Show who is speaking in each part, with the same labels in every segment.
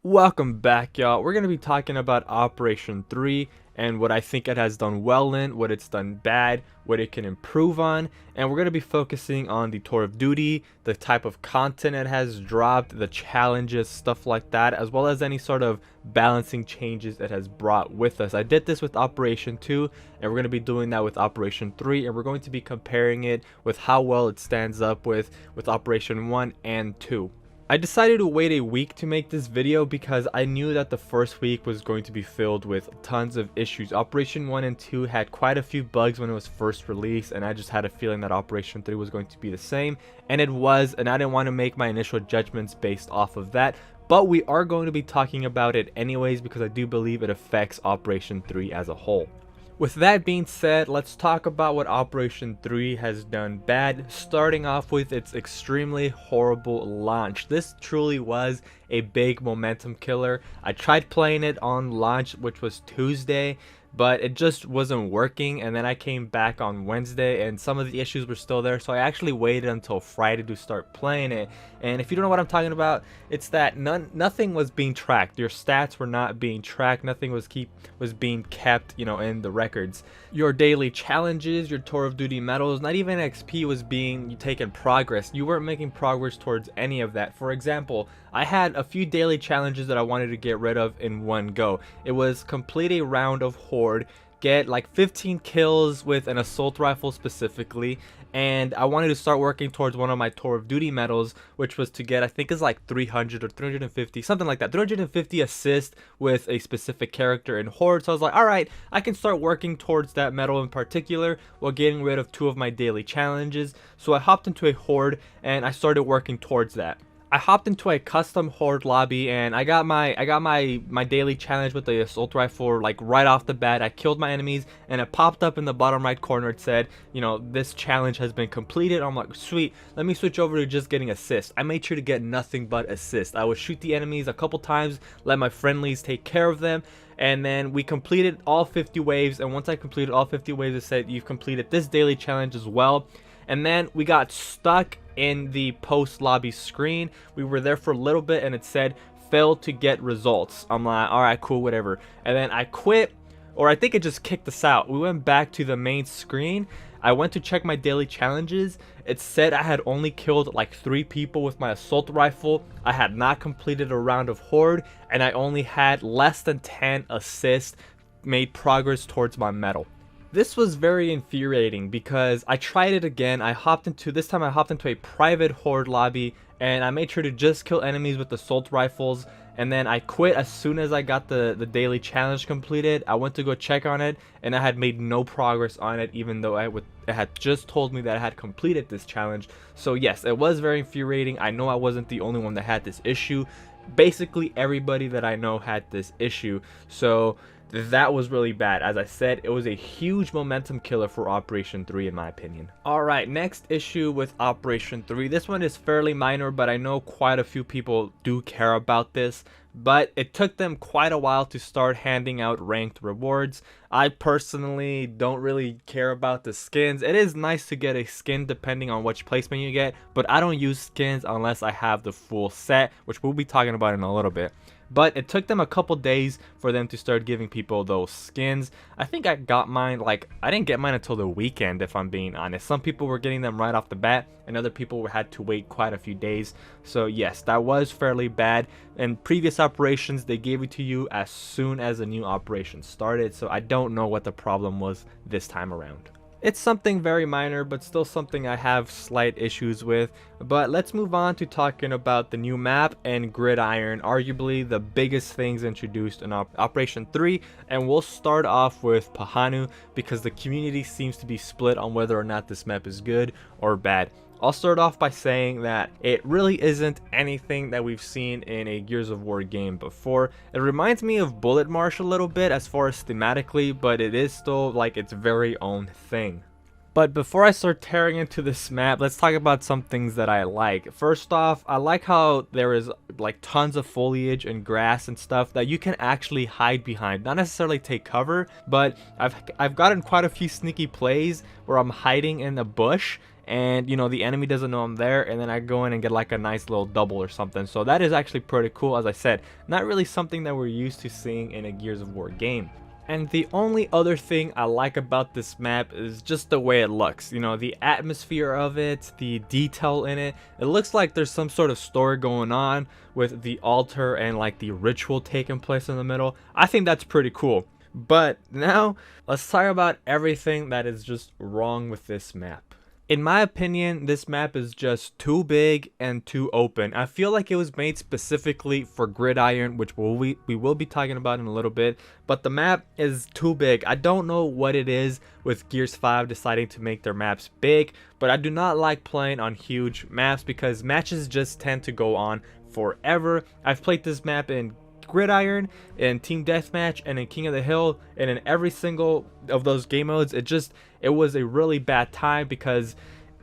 Speaker 1: Welcome back, y'all. We're going to be talking about Operation 3 and what I think it has done well in, what it's done bad, what it can improve on, and we're going to be focusing on the tour of duty, the type of content it has dropped, the challenges, stuff like that, as well as any sort of balancing changes it has brought with us. I did this with Operation 2, and we're going to be doing that with Operation 3, and we're going to be comparing it with how well it stands up with Operation 1 and 2. I decided to wait a week to make this video because I knew that the first week was going to be filled with tons of issues. Operation 1 and 2 had quite a few bugs when it was first released, and I just had a feeling that Operation 3 was going to be the same, and it was, and I didn't want to make my initial judgments based off of that. But we are going to be talking about it anyways because I do believe it affects Operation 3 as a whole. With that being said, let's talk about what Operation 3 has done bad, starting off with its extremely horrible launch. This truly was a big momentum killer. I tried playing it on launch, which was Tuesday, but it just wasn't working, and then I came back on Wednesday and some of the issues were still there, so I actually waited until Friday to start playing it. And if you don't know what I'm talking about, it's that nothing was being tracked. Your stats were not being tracked, nothing was being kept, in the records. Your daily challenges, your tour of duty medals, not even XP was being taken progress. You weren't making progress towards any of that. For example, I had a few daily challenges that I wanted to get rid of in one go. It was complete a round of Horde, get like 15 kills with an assault rifle specifically, and I wanted to start working towards one of my tour of duty medals, which was to get, I think it's like 300 or 350, something like that, 350 assists with a specific character in Horde. So I was like, all right, I can start working towards that medal in particular while getting rid of two of my daily challenges. So I hopped into a Horde and I started working towards that. I hopped into a custom Horde lobby and I got my daily challenge with the assault rifle like right off the bat. I killed my enemies and it popped up in the bottom right corner. It said, this challenge has been completed. I'm like, sweet, let me switch over to just getting assists. I made sure to get nothing but assists. I would shoot the enemies a couple times, let my friendlies take care of them, and then we completed all 50 waves. And once I completed all 50 waves, it said you've completed this daily challenge as well. And then we got stuck in the post lobby screen. We were there for a little bit and it said failed to get results. I'm like, all right, cool, whatever. And then I quit, or I think it just kicked us out. We went back to the main screen. I went to check my daily challenges. It said I had only killed like 3 people with my assault rifle. I had not completed a round of Horde, and I only had less than 10 assists, made progress towards my medal. This was very infuriating because I tried it again. This time I hopped into a private Horde lobby and I made sure to just kill enemies with assault rifles, and then I quit as soon as I got the daily challenge completed. I went to go check on it and I had made no progress on it, even though it had just told me that I had completed this challenge. So yes, it was very infuriating. I know I wasn't the only one that had this issue. Basically everybody that I know had this issue, so that was really bad. As I said, it was a huge momentum killer for Operation 3 in my opinion. Alright, next issue with Operation 3. This one is fairly minor, but I know quite a few people do care about this. But it took them quite a while to start handing out ranked rewards. I personally don't really care about the skins. It is nice to get a skin depending on which placement you get, but I don't use skins unless I have the full set, which we'll be talking about in a little bit. But it took them a couple days for them to start giving people those skins. I think I got mine, I didn't get mine until the weekend, if I'm being honest. Some people were getting them right off the bat, and other people had to wait quite a few days. So yes, that was fairly bad. In previous operations, they gave it to you as soon as a new operation started, so I don't know what the problem was this time around. It's something very minor, but still something I have slight issues with. But let's move on to talking about the new map and Gridiron, arguably the biggest things introduced in Operation 3. And we'll start off with Pahang because the community seems to be split on whether or not this map is good or bad. I'll start off by saying that it really isn't anything that we've seen in a Gears of War game before. It reminds me of Bullet March a little bit as far as thematically, but it is still like its very own thing. But before I start tearing into this map, let's talk about some things that I like. First off, I like how there is like tons of foliage and grass and stuff that you can actually hide behind. Not necessarily take cover, but I've gotten quite a few sneaky plays where I'm hiding in a bush and you know the enemy doesn't know I'm there, and then I go in and get like a nice little double or something. So that is actually pretty cool. As I said, not really something that we're used to seeing in a Gears of War game. And the only other thing I like about this map is just the way it looks. You know, the atmosphere of it, the detail in it. It looks like there's some sort of story going on with the altar and like the ritual taking place in the middle. I think that's pretty cool. But now let's talk about everything that is just wrong with this map. In my opinion, this map is just too big and too open. I feel like it was made specifically for Gridiron, which we will be talking about in a little bit. But the map is too big. I don't know what it is with Gears 5 deciding to make their maps big, but I do not like playing on huge maps because matches just tend to go on forever. I've played this map in Gridiron, in Team Deathmatch, and in King of the Hill, and in every single of those game modes. It was a really bad time because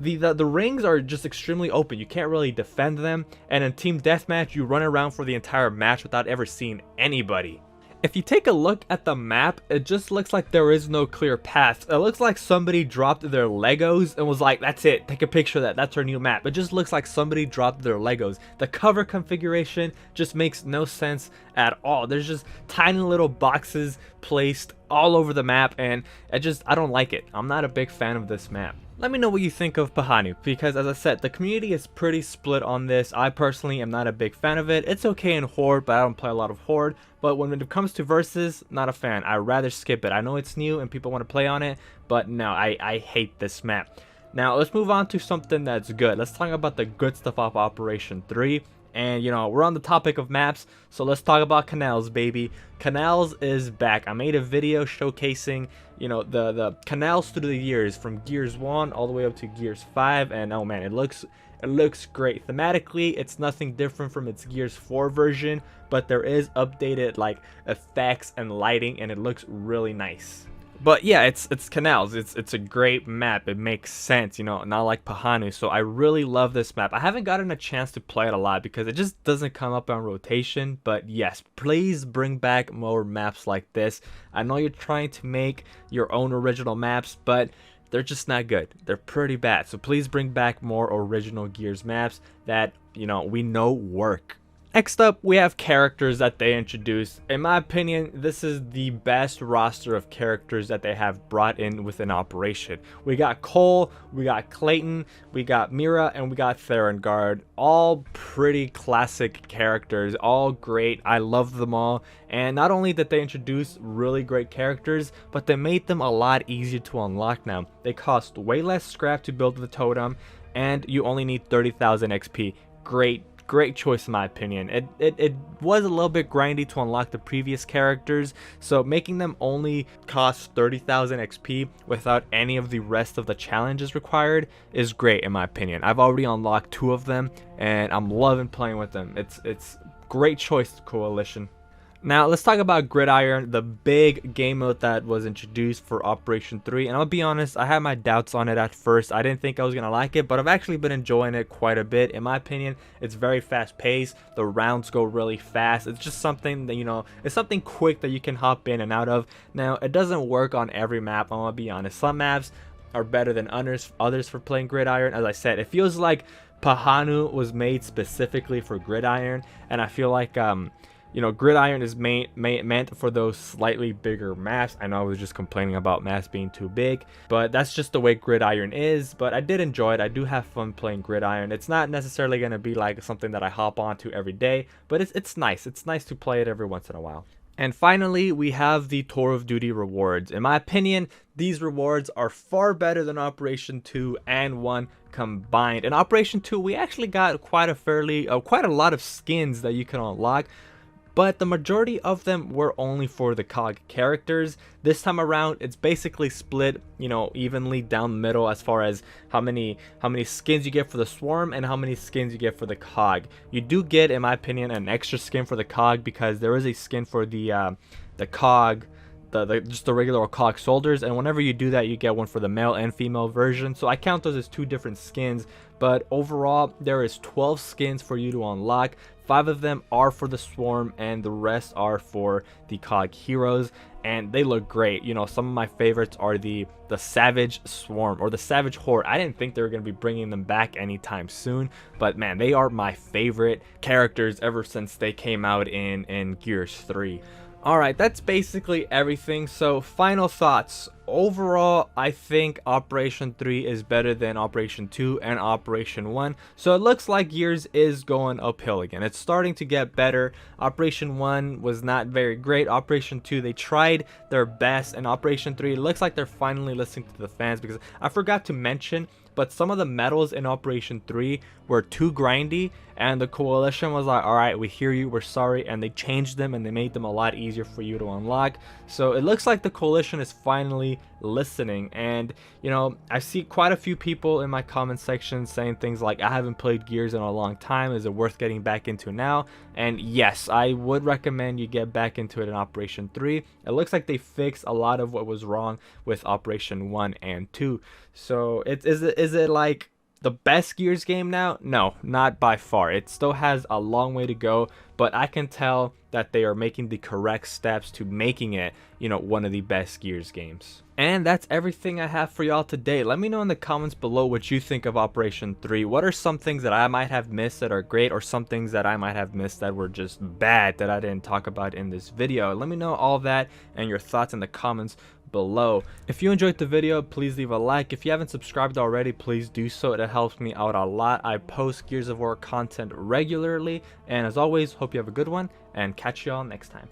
Speaker 1: the rings are just extremely open. You can't really defend them, and in Team Deathmatch you run around for the entire match without ever seeing anybody. If you take a look at the map, it just looks like there is no clear path. It looks like somebody dropped their Legos and was like, that's it, take a picture of that, that's our new map. It just looks like somebody dropped their Legos. The cover configuration just makes no sense at all. There's just tiny little boxes placed all over the map, and I don't like it. I'm not a big fan of this map. Let me know what you think of Pahang, because as I said, the community is pretty split on this. I personally am not a big fan of it. It's okay in Horde, but I don't play a lot of Horde. But when it comes to Versus, not a fan. I'd rather skip it. I know it's new and people want to play on it, but no, I hate this map. Now, let's move on to something that's good. Let's talk about the good stuff of Operation 3. And you know, we're on the topic of maps, so let's talk about Canals, baby. Canals is back. I made a video showcasing, you know, the Canals through the years from Gears 1 all the way up to Gears 5, and oh man, it looks great. Thematically, it's nothing different from its Gears 4 version, but there is updated like effects and lighting, and it looks really nice. But yeah, it's Canals. It's a great map. It makes sense, you know, not like Pahang. So I really love this map. I haven't gotten a chance to play it a lot because it just doesn't come up on rotation. But yes, please bring back more maps like this. I know you're trying to make your own original maps, but they're just not good. They're pretty bad. So please bring back more original Gears maps that, you know, we know work. Next up, we have characters that they introduced. In my opinion, this is the best roster of characters that they have brought in within Operation. We got Cole, we got Clayton, we got Mira, and we got Therengard. All pretty classic characters, all great. I love them all. And not only did they introduce really great characters, but they made them a lot easier to unlock now. They cost way less scrap to build the totem, and you only need 30,000 XP. Great choice in my opinion. It was a little bit grindy to unlock the previous characters, so making them only cost 30,000 XP without any of the rest of the challenges required is great in my opinion. I've already unlocked 2 of them and I'm loving playing with them. It's great choice, Coalition. Now, let's talk about Gridiron, the big game mode that was introduced for Operation 3. And I'll be honest, I had my doubts on it at first. I didn't think I was going to like it, but I've actually been enjoying it quite a bit. In my opinion, it's very fast-paced. The rounds go really fast. It's just something that, you know, it's something quick that you can hop in and out of. Now, it doesn't work on every map, I'm going to be honest. Some maps are better than others for playing Gridiron. As I said, it feels like Pahang was made specifically for Gridiron, and I feel like you know, Gridiron is meant for those slightly bigger maps. I know I was just complaining about maps being too big, but that's just the way Gridiron is. But I did enjoy it. I do have fun playing Gridiron. It's not necessarily going to be like something that I hop onto every day, but it's nice. It's nice to play it every once in a while. And finally, we have the Tour of Duty rewards. In my opinion, these rewards are far better than Operation 2 and 1 combined. In Operation 2, we actually got quite a lot of skins that you can unlock, but the majority of them were only for the COG characters. This time around, it's basically split, you know, evenly down the middle as far as how many skins you get for the Swarm and how many skins you get for the COG. You do get, in my opinion, an extra skin for the COG because there is a skin for the COG just the regular cog soldiers, and whenever you do that you get one for the male and female version, so I count those as 2 different skins. But overall there is 12 skins for you to unlock. 5 of them are for the swarm and the rest are for the cog heroes, and they look great. You know, some of my favorites are the savage swarm or the savage horde. I didn't think they were going to be bringing them back anytime soon, but man, they are my favorite characters ever since they came out in Gears 3. Alright, that's basically everything. So final thoughts. Overall, I think Operation 3 is better than Operation 2 and Operation 1. So it looks like Gears is going uphill again. It's starting to get better. Operation 1 was not very great. Operation 2, they tried their best. And Operation 3, it looks like they're finally listening to the fans, because I forgot to mention, but some of the medals in Operation 3 were too grindy, and the coalition was like, alright, we hear you, we're sorry, and they changed them and they made them a lot easier for you to unlock. So it looks like the coalition is finally listening. And you know, I see quite a few people in my comment section saying things like, I haven't played Gears in a long time, is it worth getting back into now? And yes, I would recommend you get back into it in Operation 3. It looks like they fixed a lot of what was wrong with Operation 1 and 2. So is it like the best Gears game now? No, not by far. It still has a long way to go, but I can tell that they are making the correct steps to making it, you know, one of the best Gears games. And that's everything I have for y'all today. Let me know in the comments below what you think of Operation 3. What are some things that I might have missed that are great, or some things that I might have missed that were just bad that I didn't talk about in this video? Let me know all that and your thoughts in the comments below. If you enjoyed the video, please leave a like. If you haven't subscribed already, please do so. It helps me out a lot. I post Gears of War content regularly, and as always, hope you have a good one and catch y'all next time.